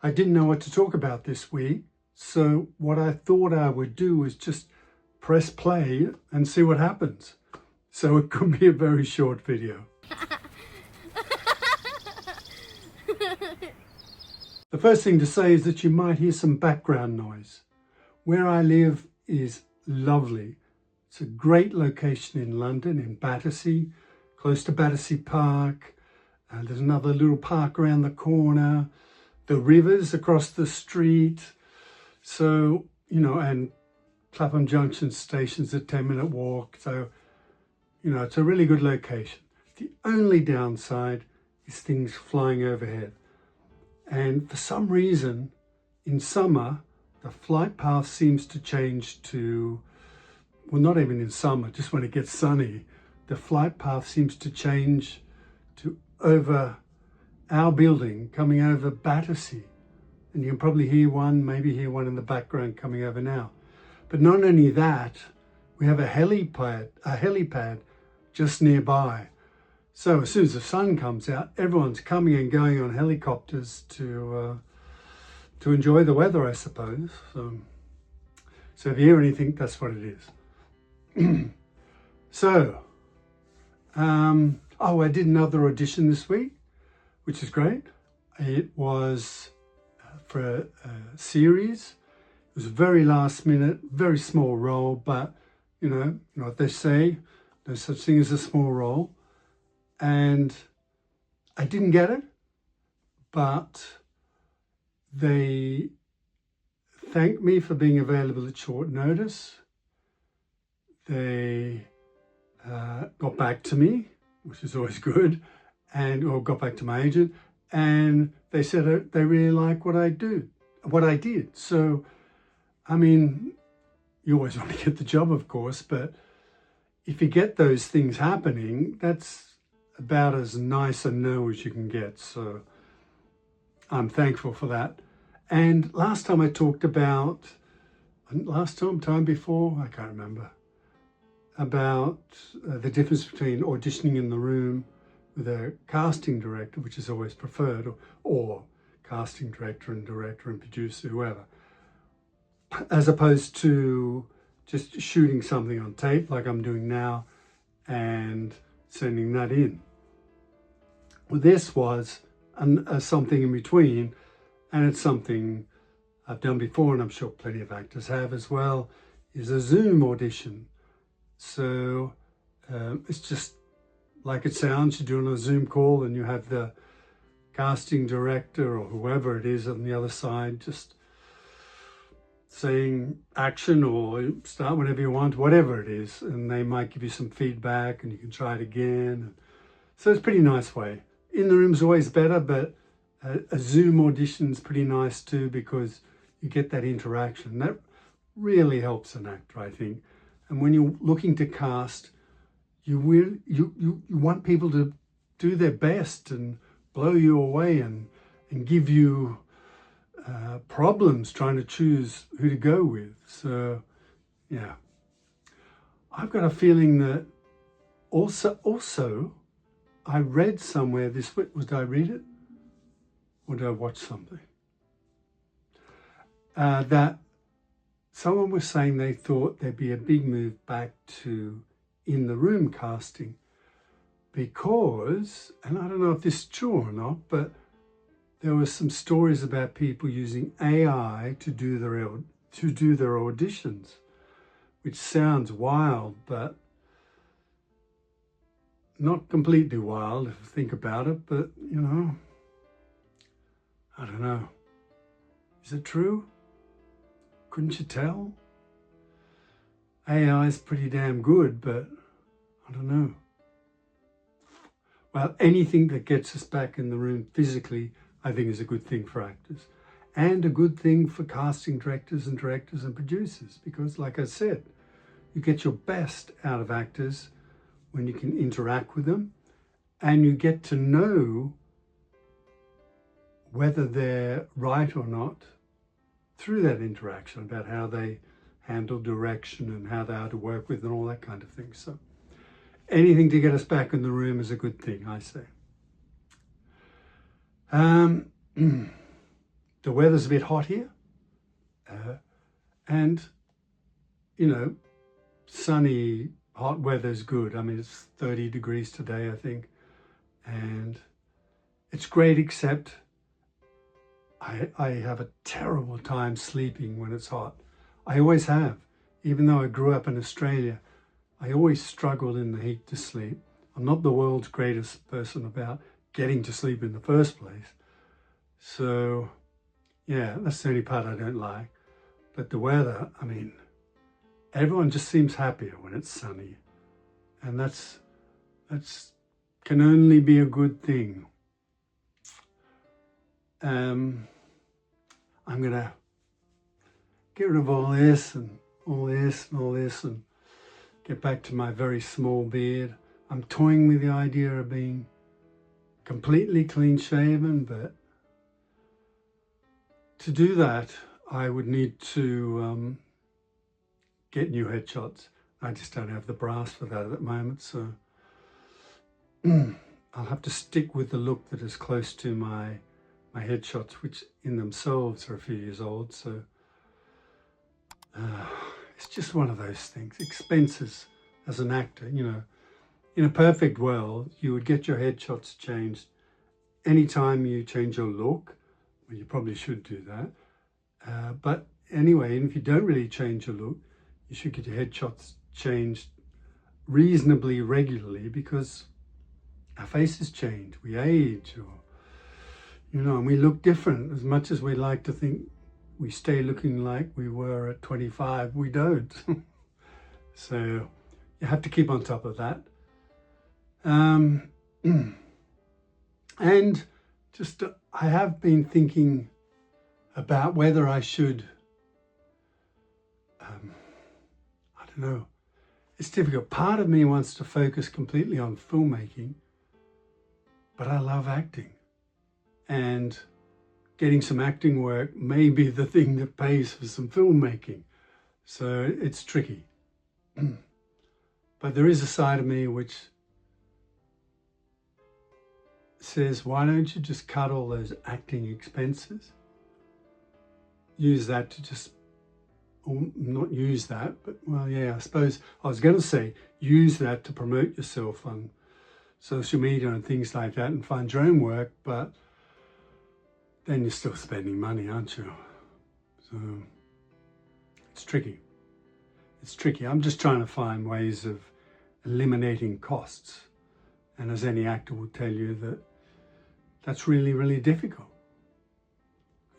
I didn't know what to talk about this week, so what I thought I would do was just press play and see what happens. So it could be a very short video. The first thing to say is that you might hear some background noise. Where I live is lovely. It's a great location in London, in Battersea, close to Battersea Park. There's another little park around the corner. The river's across the street. So, and Clapham Junction station's a 10-minute walk. So, it's a really good location. The only downside is things flying overhead. And for some reason, in summer, the flight path seems to change to, well, not even in summer, just when it gets sunny, the flight path seems to change to over our building, coming over Battersea. And you can probably maybe hear one in the background coming over now. But not only that, we have a helipad just nearby. So as soon as the sun comes out, everyone's coming and going on helicopters to enjoy the weather, I suppose. So if you hear anything, that's what it is. So, I did another audition this week, which is great. It was for a series. It was very last minute, very small role, but you know what they say, no such thing as a small role. And I didn't get it, but they thanked me for being available at short notice. They got back to me, which is always good, or got back to my agent, and they said they really like what I did. So, I mean, you always want to get the job, of course, but if you get those things happening, that's about as nice a no as you can get. So I'm thankful for that. And last time I talked about, time before, I can't remember, about the difference between auditioning in the room with a casting director, which is always preferred, or casting director and producer, whoever, as opposed to just shooting something on tape like I'm doing now and sending that in. Well, this was something in between, and it's something I've done before, and I'm sure plenty of actors have as well, is a Zoom audition. So it's just like it sounds. You're doing a Zoom call and you have the casting director or whoever it is on the other side just saying action or start whenever you want, whatever it is, and they might give you some feedback and you can try it again. So it's a pretty nice way. In the room's always better, but a Zoom audition's pretty nice too, because you get that interaction. That really helps an actor, I think. And when you're looking to cast, you want people to do their best and blow you away and give you problems trying to choose who to go with. So, yeah. I've got a feeling that also, I read somewhere this week, did I read it? Or did I watch something? That someone was saying they thought there'd be a big move back to in the room casting because, and I don't know if this is true or not, but there were some stories about people using AI to do their auditions, which sounds wild, but not completely wild if you think about it, but I don't know. Is it true? Couldn't you tell? AI is pretty damn good, but I don't know. Well, anything that gets us back in the room physically, I think is a good thing for actors, and a good thing for casting directors and producers, because like I said, you get your best out of actors when you can interact with them and you get to know whether they're right or not through that interaction, about how they handle direction and how they are to work with and all that kind of thing. So anything to get us back in the room is a good thing, I say. the weather's a bit hot here, and you know, sunny, hot weather's good. I mean, it's 30 degrees today, I think, and it's great, except I have a terrible time sleeping when it's hot. I always have. Even though I grew up in Australia, I always struggled in the heat to sleep. I'm not the world's greatest person about getting to sleep in the first place. So, yeah, that's the only part I don't like. But the weather, I mean, everyone just seems happier when it's sunny. And that's can only be a good thing. I'm gonna get rid of all this and all this and all this and get back to my very small beard. I'm toying with the idea of being completely clean shaven, but to do that, I would need to get new headshots. I just don't have the brass for that at the moment, so I'll have to stick with the look that is close to my headshots, which in themselves are a few years old. So it's just one of those things. Expenses as an actor, you know. In a perfect world, you would get your headshots changed anytime you change your look. Well, you probably should do that. But anyway, and if you don't really change your look, you should get your headshots changed reasonably regularly, because our faces change, we age, or you know, and we look different. As much as we like to think we stay looking like we were at 25, we don't. So you have to keep on top of that. And just I have been thinking about whether I should, I don't know, it's difficult. Part of me wants to focus completely on filmmaking, but I love acting. And getting some acting work may be the thing that pays for some filmmaking. So it's tricky. But there is a side of me which says, why don't you just cut all those acting expenses? Use that to just, or not use that, but well, yeah, I suppose I was going to say, use that to promote yourself on social media and things like that and find your own work, but then you're still spending money, aren't you? So it's tricky. It's tricky. I'm just trying to find ways of eliminating costs. And as any actor will tell you, that's really, really difficult.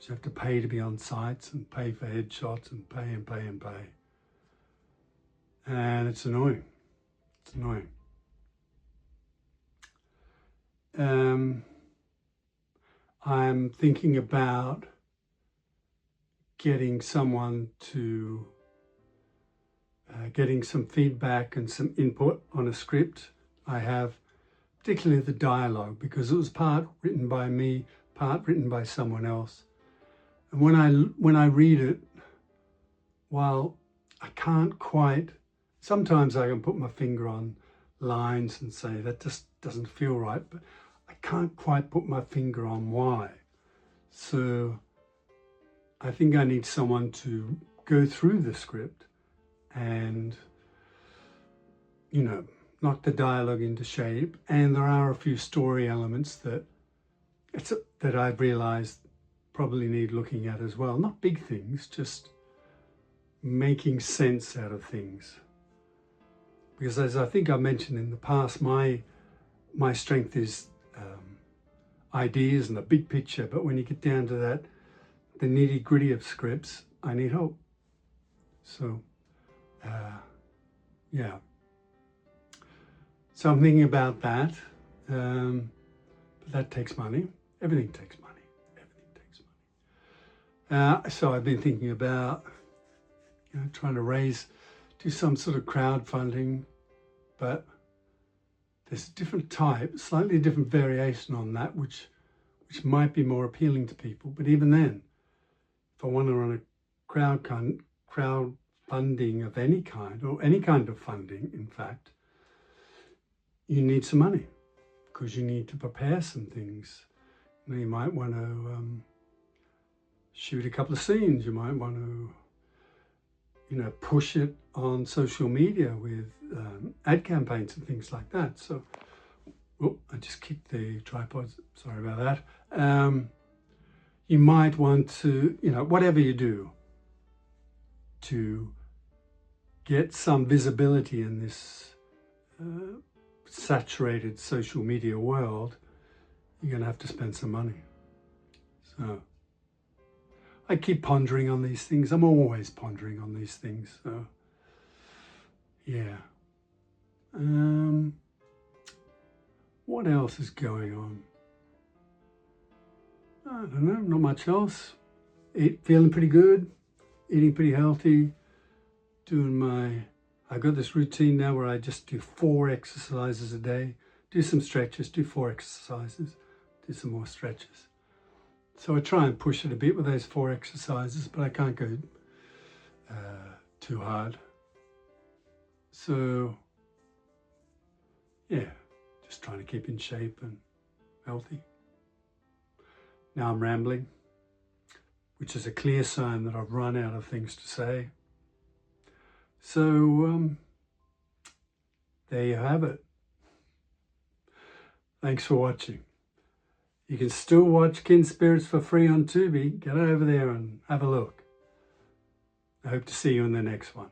You have to pay to be on sites and pay for headshots and pay and pay and pay. And it's annoying. It's annoying. I'm thinking about getting someone to, getting some feedback and some input on a script I have, particularly the dialogue, because it was part written by me, part written by someone else. And when I read it, while I can't quite, sometimes I can put my finger on lines and say that just doesn't feel right, but I can't quite put my finger on why. So I think I need someone to go through the script and, you know, knock the dialogue into shape. And there are a few story elements that I've realized probably need looking at as well. Not big things, just making sense out of things. Because as I think I mentioned in the past, my strength is ideas and the big picture, but when you get down to that, the nitty gritty of scripts, I need help. So, yeah. So I'm thinking about that, but that takes money. Everything takes money. Everything takes money. So I've been thinking about, you know, trying to do some sort of crowdfunding, but there's a different type, slightly different variation on that, which might be more appealing to people. But even then, if I want to run a crowdfunding of any kind, or any kind of funding, in fact, you need some money, because you need to prepare some things. You know, you might want to shoot a couple of scenes. You might want to, push it on social media with ad campaigns and things like that. So, I just kicked the tripod. Sorry about that. You might want to, whatever you do to get some visibility in this saturated social media world, you're going to have to spend some money. So I keep pondering on these things. I'm always pondering on these things. So yeah. What else is going on? I don't know, not much else. Feeling pretty good, eating pretty healthy, I've got this routine now where I just do 4 exercises a day, do some stretches, do 4 exercises, do some more stretches. So I try and push it a bit with those 4 exercises, but I can't go too hard. So yeah, just trying to keep in shape and healthy. Now I'm rambling, which is a clear sign that I've run out of things to say. So there you have it. Thanks for watching. You can still watch Kin Spirits for free on Tubi. Get over there and have a look. I hope to see you in the next one.